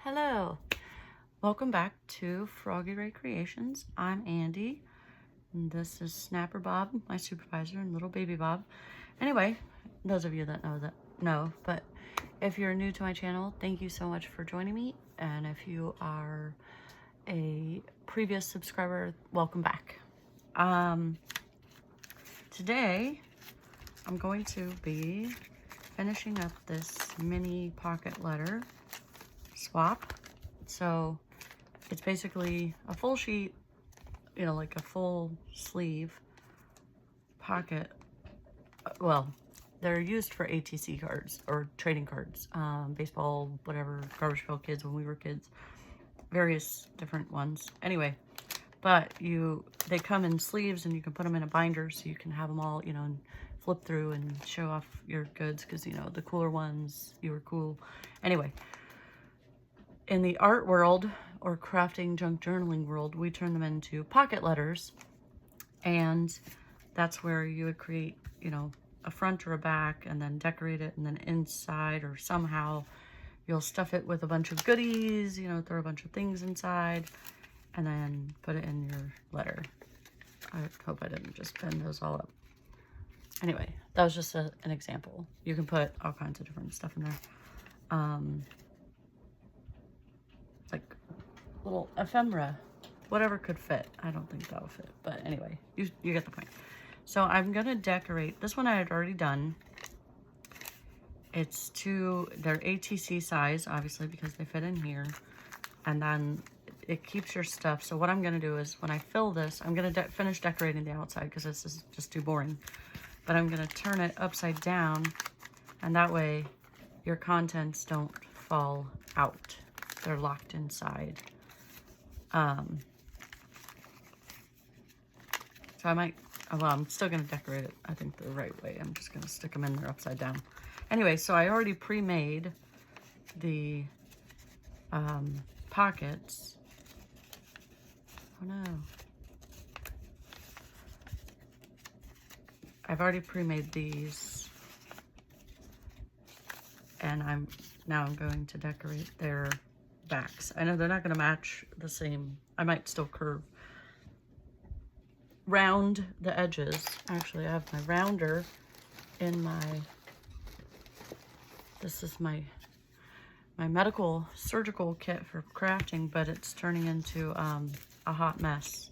Hello, welcome back to Froggy Ray Creations. I'm Andy, and this is Snapper Bob, my supervisor, and little baby Bob. Anyway, those of you that know, but if you're new to my channel, thank you so much for joining me. And if you are a previous subscriber, welcome back. Today, I'm going to be finishing up this mini pocket letter swap. So it's basically a full sheet, you know, like a full sleeve pocket. Well, they're used for ATC cards or trading cards, baseball, whatever, Garbage Pail Kids when we were kids, various different ones. Anyway, but they come in sleeves and you can put them in a binder so you can have them all, you know, and flip through and show off your goods because, you know, the cooler ones, you were cool. Anyway, in the art world or crafting junk journaling world, we turn them into pocket letters, and that's where you would create, you know, a front or a back and then decorate it, and then inside or somehow you'll stuff it with a bunch of goodies, you know, throw a bunch of things inside and then put it in your letter. I hope I didn't just bend those all up. Anyway, that was just an example. You can put all kinds of different stuff in there. Like little ephemera, whatever could fit. I don't think that'll fit, but anyway, you get the point. So I'm gonna decorate. This one I had already done. They're ATC size, obviously, because they fit in here. And then it keeps your stuff. So what I'm gonna do is when I fill this, I'm gonna finish decorating the outside because this is just too boring. But I'm gonna turn it upside down, and that way your contents don't fall out. They're locked inside. So I'm still gonna decorate it, I think, the right way. I'm just gonna stick them in there upside down. Anyway, so I already pre-made the pockets. Oh no. I've already pre-made these, and I'm going to decorate their backs. I know they're not going to match the same. I might still round the edges. Actually, I have my rounder in this is my medical surgical kit for crafting, but it's turning into a hot mess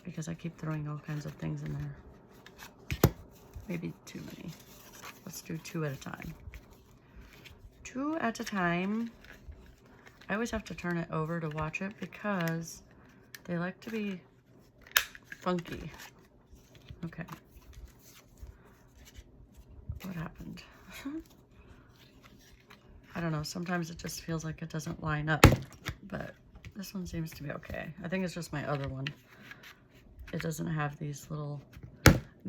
because I keep throwing all kinds of things in there. Maybe too many. Let's do 2 at a time. 2 at a time. I always have to turn it over to watch it because they like to be funky. Okay. What happened? I don't know. Sometimes it just feels like it doesn't line up, but this one seems to be okay. I think it's just my other one. It doesn't have these little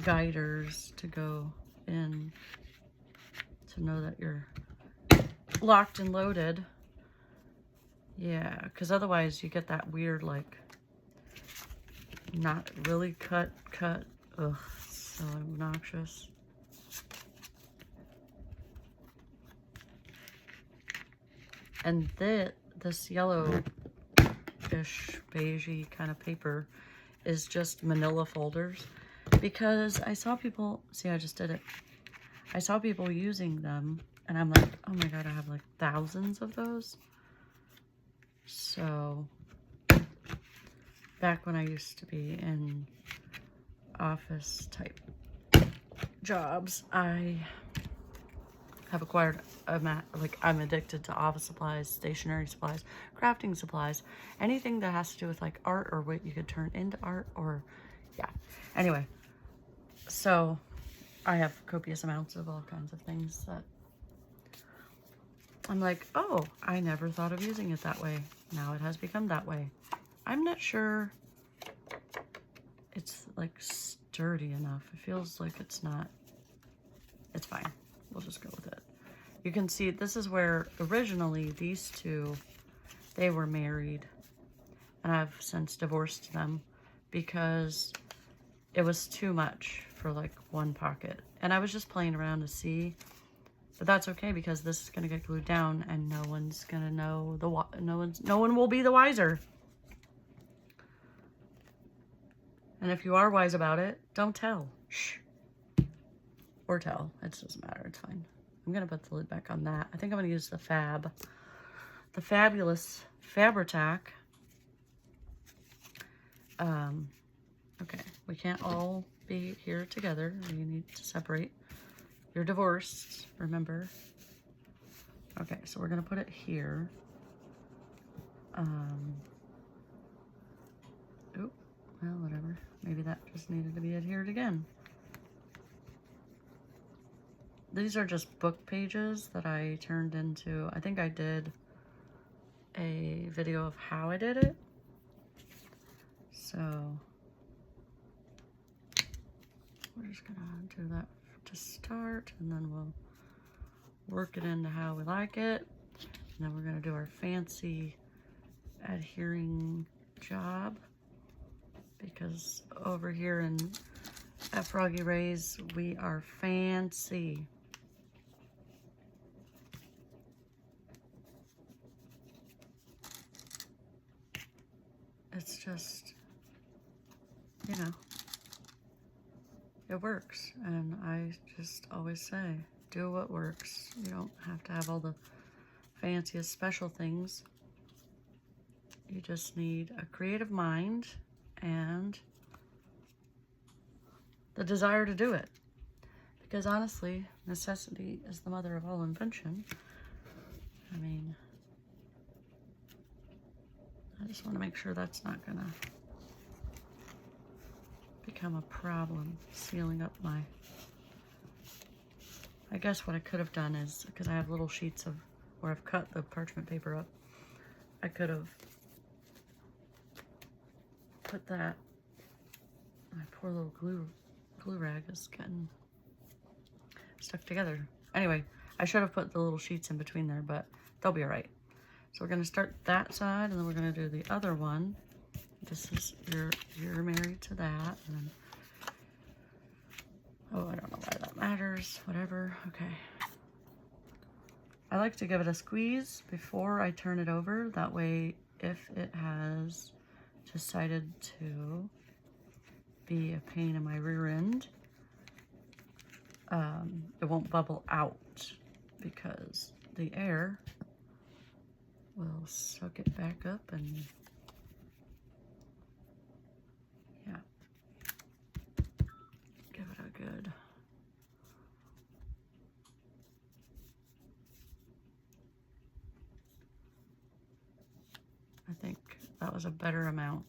guiders to go in to know that you're locked and loaded. Yeah, because otherwise you get that weird, like, not really cut. Ugh, so obnoxious. And this yellow-ish, beigey kind of paper is just manila folders, because I saw people, see, I just did it. I saw people using them, and I'm like, oh my God, I have like thousands of those. So back when I used to be in office type jobs, I have acquired I'm addicted to office supplies, stationery supplies, crafting supplies, anything that has to do with like art or what you could turn into art, or yeah. Anyway, so I have copious amounts of all kinds of things that I'm like, oh, I never thought of using it that way. Now it has become that way. I'm not sure it's like sturdy enough. It feels like it's not. It's fine. We'll just go with it. You can see this is where originally these two, they were married, and I've since divorced them because it was too much for like one pocket. And I was just playing around to see But that's okay because this is gonna get glued down and no one's gonna know no one will be the wiser. And if you are wise about it, don't tell. Shh. Or tell. It doesn't matter. It's fine. I'm gonna put the lid back on that. I think I'm gonna use the fabulous Fabri-Tac. Okay, we can't all be here together. You need to separate. You're divorced, remember? Okay, so we're gonna put it here. Oop, well, whatever. Maybe that just needed to be adhered again. These are just book pages that I turned into, I think I did a video of how I did it. So we're just gonna do that to start, and then we'll work it into how we like it. And then we're gonna do our fancy adhering job, because over here at Froggy Ray's, we are fancy. It's just, you know, it works. And I just always say, do what works. You don't have to have all the fanciest special things. You just need a creative mind and the desire to do it. Because honestly, necessity is the mother of all invention. I mean, I just want to make sure that's not gonna become a problem, sealing up my... I guess what I could have done is, because I have little sheets of where I've cut the parchment paper up, I could have put that, my poor little glue rag is getting stuck together. Anyway, I should have put the little sheets in between there, but they'll be all right. So we're gonna start that side, and then we're gonna do the other one. This is, you're married to that, and then, oh, I don't know why that matters, whatever, okay. I like to give it a squeeze before I turn it over. That way, if it has decided to be a pain in my rear end, it won't bubble out, because the air will suck it back up and yeah, give it a good I think that was a better amount.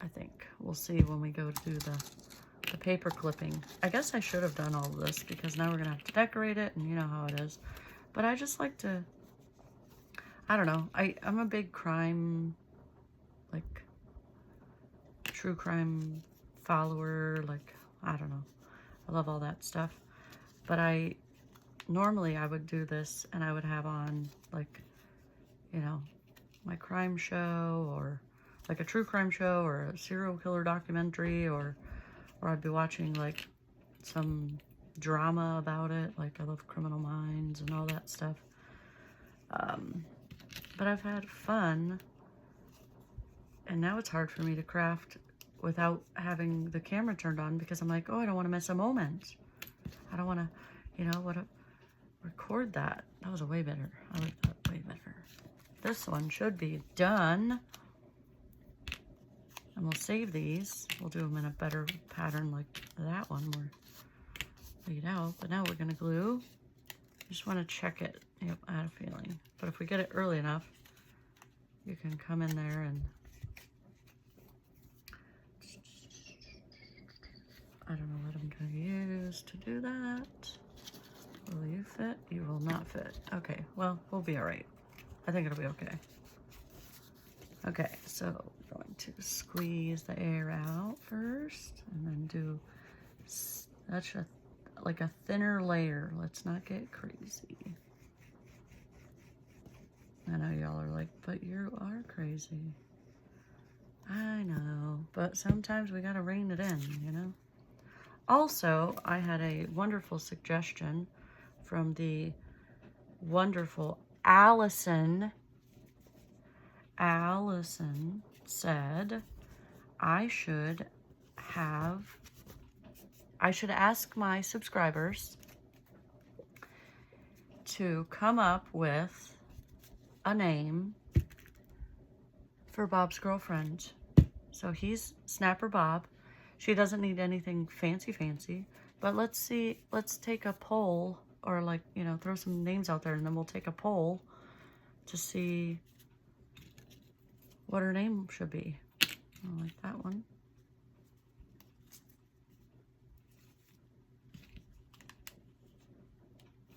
I think we'll see when we go to do the paper clipping. I guess I should have done all of this, because now we're gonna have to decorate it, and you know how it is. But I just like to, I don't know, I'm a big crime, like, true crime follower, like, I don't know. I love all that stuff. But normally I would do this, and I would have on, like, you know, my crime show, or like a true crime show, or a serial killer documentary, or I'd be watching like some drama about it. Like, I love Criminal Minds and all that stuff. But I've had fun, and now it's hard for me to craft without having the camera turned on, because I'm like, oh, I don't want to miss a moment. I don't want to, you know, record that. That was a way better. I like that way better. This one should be done. And we'll save these. We'll do them in a better pattern like that one, more laid out. But now we're gonna glue. Just want to check it. Yep, I had a feeling. But if we get it early enough, you can come in there and I don't know what I'm gonna use to do that. Will you fit? You will not fit. Okay, well, we'll be all right. I think it'll be okay. Okay, so we're going to squeeze the air out first, and then do such like a thinner layer. Let's not get crazy. I know y'all are like, but you are crazy. I know, but sometimes we gotta rein it in, you know? Also, I had a wonderful suggestion from the wonderful Allison. Allison said I should ask my subscribers to come up with a name for Bob's girlfriend. So he's Snapper Bob. She doesn't need anything fancy, but let's take a poll, or like, you know, throw some names out there, and then we'll take a poll to see what her name should be. I like that one.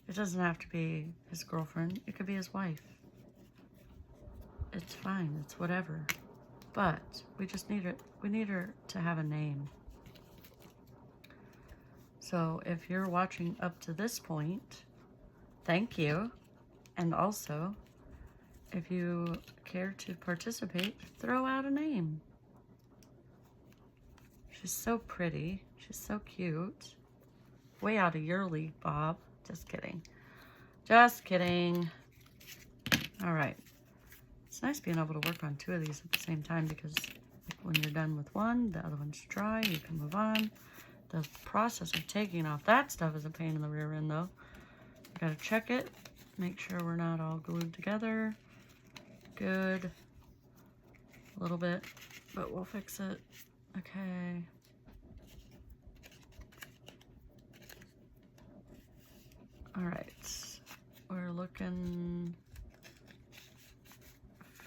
It doesn't have to be his girlfriend. It could be his wife. It's fine. It's whatever. But we just need her. We need her to have a name. So if you're watching up to this point, thank you. And also, if you care to participate, throw out a name. She's so pretty. She's so cute. Way out of your league, Bob. Just kidding. Just kidding. All right. It's nice being able to work on two of these at the same time, because when you're done with one, the other one's dry, you can move on. The process of taking off that stuff is a pain in the rear end, though. You gotta check it, make sure we're not all glued together. Good. A little bit, but we'll fix it. Okay. All right, we're looking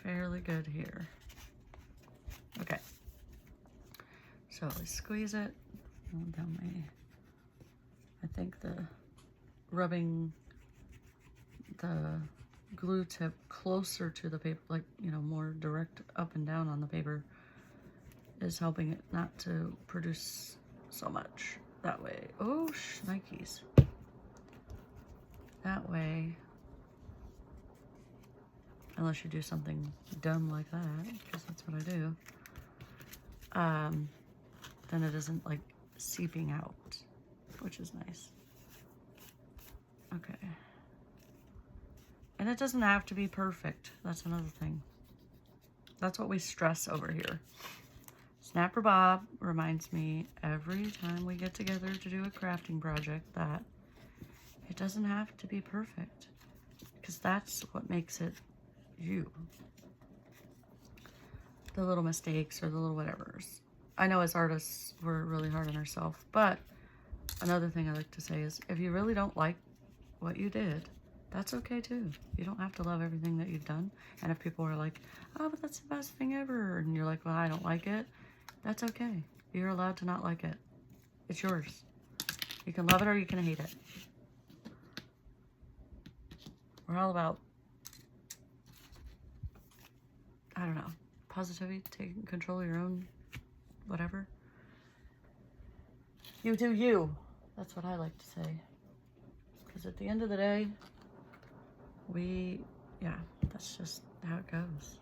fairly good here. Okay, so we squeeze it down I think rubbing the glue tip closer to the paper, like, you know, more direct up and down on the paper, is helping it not to produce so much that way. Oh, shnikes. That way, unless you do something dumb like that, because that's what I do, then it isn't like seeping out, which is nice. Okay. And it doesn't have to be perfect. That's another thing. That's what we stress over here. Snapper Bob reminds me every time we get together to do a crafting project that it doesn't have to be perfect, because that's what makes it you. The little mistakes or the little whatevers. I know as artists, we're really hard on ourselves, but another thing I like to say is, if you really don't like what you did, that's okay too. You don't have to love everything that you've done. And if people are like, oh, but that's the best thing ever, and you're like, well, I don't like it, that's okay. You're allowed to not like it. It's yours. You can love it or you can hate it. We're all about, I don't know, positivity, taking control of your own whatever. You do you. That's what I like to say. Because at the end of the day, that's just how it goes.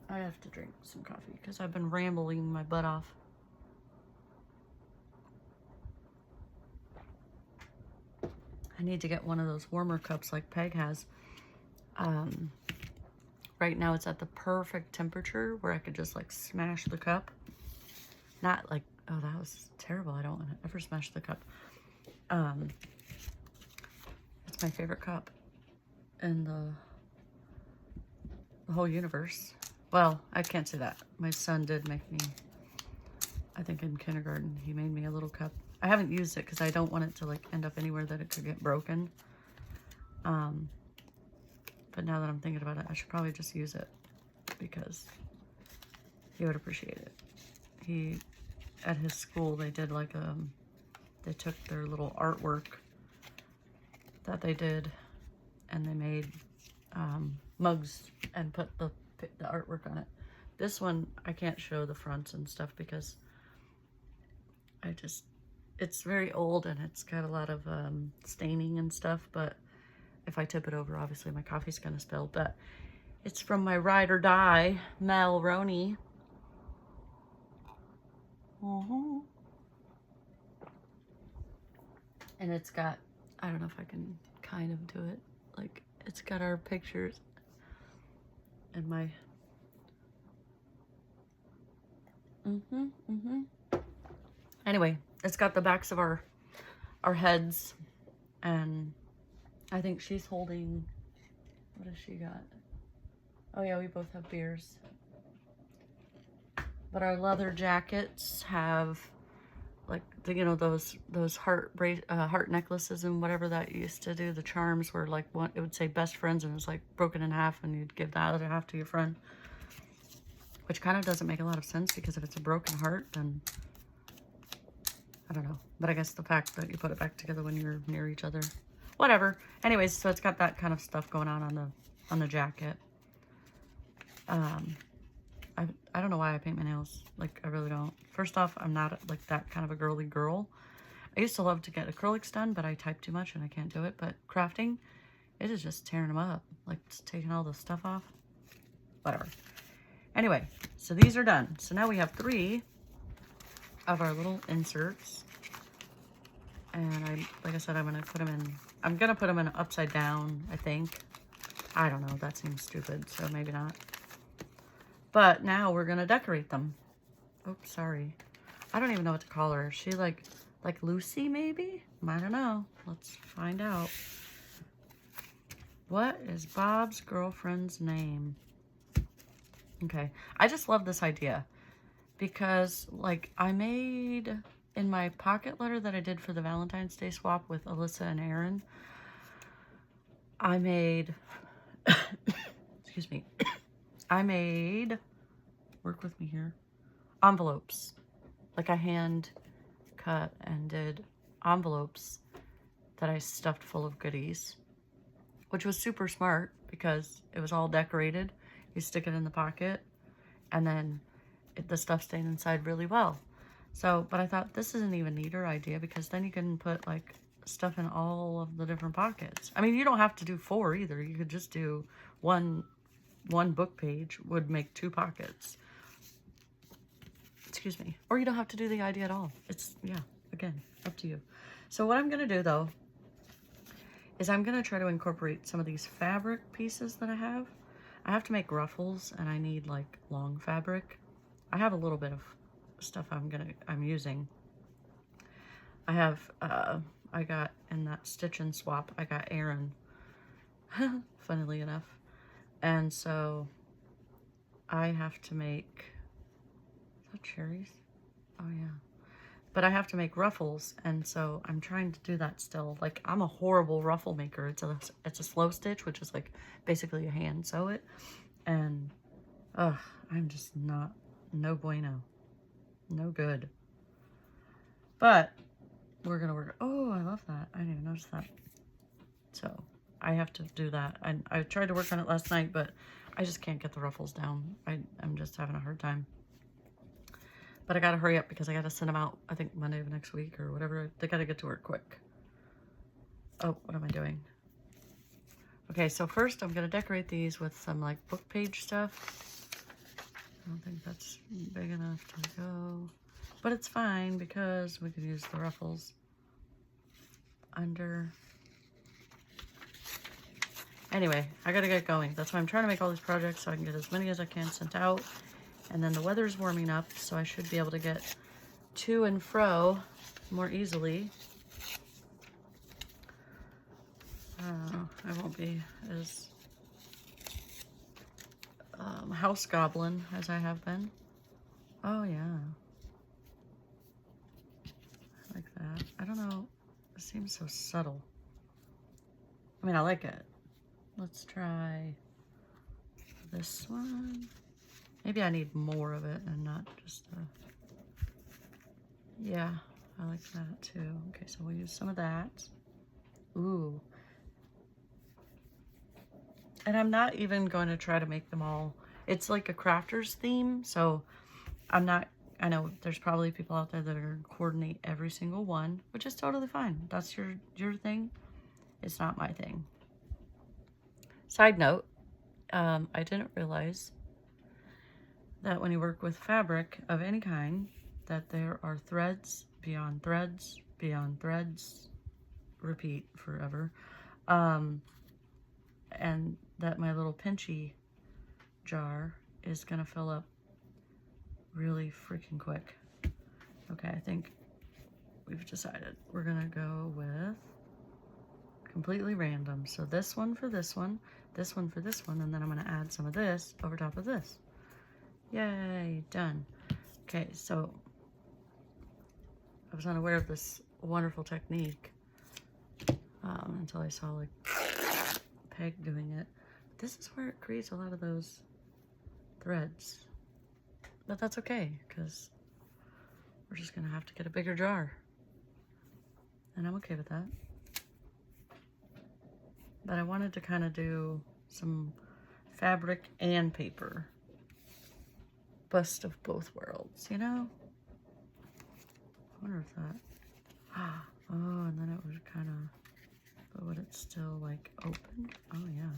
I have to drink some coffee because I've been rambling my butt off. I need to get one of those warmer cups like Peg has. Right now it's at the perfect temperature where I could just like smash the cup. Not like, oh, that was terrible. I don't want to ever smash the cup. It's my favorite cup in the whole universe. Well, I can't say that. My son did make me, I think in kindergarten, he made me a little cup. I haven't used it because I don't want it to like end up anywhere that it could get broken. But now that I'm thinking about it, I should probably just use it because he would appreciate it. At his school, they did like they took their little artwork that they did and they made mugs and put the artwork on it. This one, I can't show the fronts and stuff because it's very old and it's got a lot of staining and stuff, but if I tip it over, obviously my coffee's gonna spill. But it's from my ride or die, Mel Roney. Uh-huh. And it's got, I don't know if I can kind of do it. Like, it's got our pictures and my, Anyway, it's got the backs of our heads, and I think she's holding, what has she got? Oh yeah, we both have beers. But our leather jackets have, like, you know, those heart necklaces and whatever that you used to do. The charms were like, one, it would say best friends, and it was like broken in half, and you'd give the other half to your friend. Which kind of doesn't make a lot of sense, because if it's a broken heart, then I don't know. But I guess the fact that you put it back together when you're near each other, whatever. Anyways, so it's got that kind of stuff going on the jacket. I don't know why I paint my nails. Like, I really don't. First off, I'm not like that kind of a girly girl. I used to love to get acrylics done, but I type too much and I can't do it. But crafting, it is just tearing them up. Like, just taking all the stuff off. Whatever. Anyway, so these are done. So now we have 3 of our little inserts. And like I said, I'm gonna put them in upside down, I think. I don't know, that seems stupid, so maybe not. But now we're gonna decorate them. Oops, sorry. I don't even know what to call her. Is she like Lucy, maybe? I don't know. Let's find out. What is Bob's girlfriend's name? Okay, I just love this idea, because like I made, in my pocket letter that I did for the Valentine's Day swap with Alyssa and Aaron, I made, excuse me, I made, work with me here, envelopes. Like, I hand cut and did envelopes that I stuffed full of goodies, which was super smart because it was all decorated. You stick it in the pocket, and then the stuff stayed inside really well. So, but I thought this is an even neater idea, because then you can put like stuff in all of the different pockets. I mean, you don't have to do 4 either. You could just do one book page would make 2 pockets. Excuse me. Or you don't have to do the idea at all. It's, yeah, again, up to you. So what I'm going to do though, is I'm going to try to incorporate some of these fabric pieces that I have. I have to make ruffles, and I need like long fabric. I have a little bit of stuff I'm using. I have, I got in that stitch and swap, I got Aaron, funnily enough. And so I have to make, is that cherries? Oh yeah. But I have to make ruffles, and so I'm trying to do that still. Like, I'm a horrible ruffle maker. It's a slow stitch, which is like basically a hand sew it. And I'm just no bueno. No good. But we're gonna work. Oh, I love that. I didn't even notice that. So I have to do that. And I tried to work on it last night, but I just can't get the ruffles down. I'm just having a hard time. But I gotta hurry up, because I gotta send them out, I think Monday of next week or whatever. They gotta get to work quick. Oh, what am I doing? Okay, so first I'm gonna decorate these with some like book page stuff. I don't think that's big enough to go, but it's fine, because we could use the ruffles under. Anyway, I gotta get going. That's why I'm trying to make all these projects, so I can get as many as I can sent out. And then the weather's warming up, so I should be able to get to and fro more easily. I won't be as house goblin as I have been. Oh yeah, I like that. I don't know, it seems so subtle. I mean, I like it. Let's try this one. Maybe I need more of it and not just yeah, I like that too. Okay, so we'll use some of that. Ooh. And I'm not even going to try to make them all. It's like a crafter's theme, so I'm not, I know there's probably people out there that are going to coordinate every single one, which is totally fine. That's your thing. It's not my thing. Side note, I didn't realize that when you work with fabric of any kind, that there are threads beyond threads beyond threads, repeat forever, and that my little pinchy jar is gonna fill up really freaking quick. Okay, I think we've decided we're gonna go with completely random. So this one for this one for this one, and then I'm gonna add some of this over top of this. Yay, done. Okay, so I was unaware of this wonderful technique until I saw like Peg doing it. This is where it creates a lot of those threads, but that's okay because we're just gonna have to get a bigger jar, and I'm okay with that. But I wanted to kind of do some fabric and paper, best of both worlds, you know? I wonder if that, oh, and then it would kind of, but would it still like open? Oh yeah.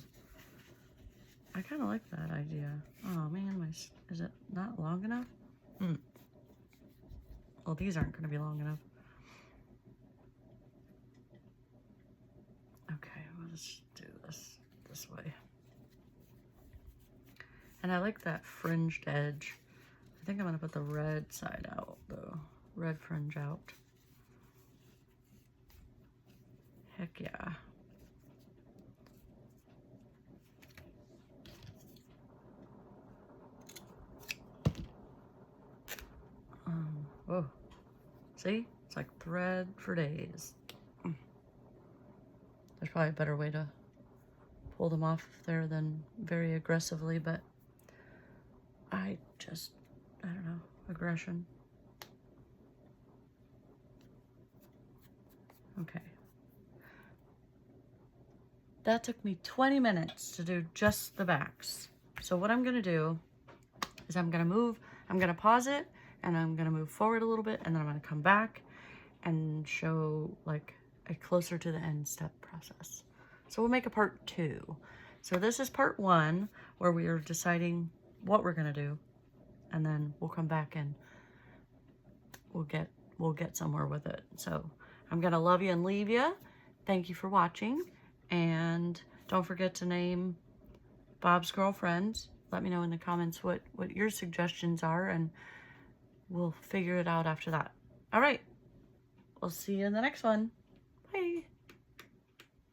I kind of like that idea. Oh man, is it not long enough? Well, these aren't going to be long enough. Okay, let's do this way. And I like that fringed edge. I think I'm going to put the red side out, though. Red fringe out. Heck yeah. Whoa. See? It's like thread for days. There's probably a better way to pull them off there than very aggressively, but I don't know, aggression. Okay. That took me 20 minutes to do just the backs. So what I'm gonna do is I'm gonna pause it, and I'm gonna move forward a little bit, and then I'm gonna come back and show like a closer to the end step process. So we'll make a part 2. So this is part 1, where we are deciding what we're gonna do, and then we'll come back and we'll get somewhere with it. So I'm gonna love you and leave you. Thank you for watching, and don't forget to name Bob's girlfriend. Let me know in the comments what your suggestions are, and we'll figure it out after that. All right, we'll see you in the next one.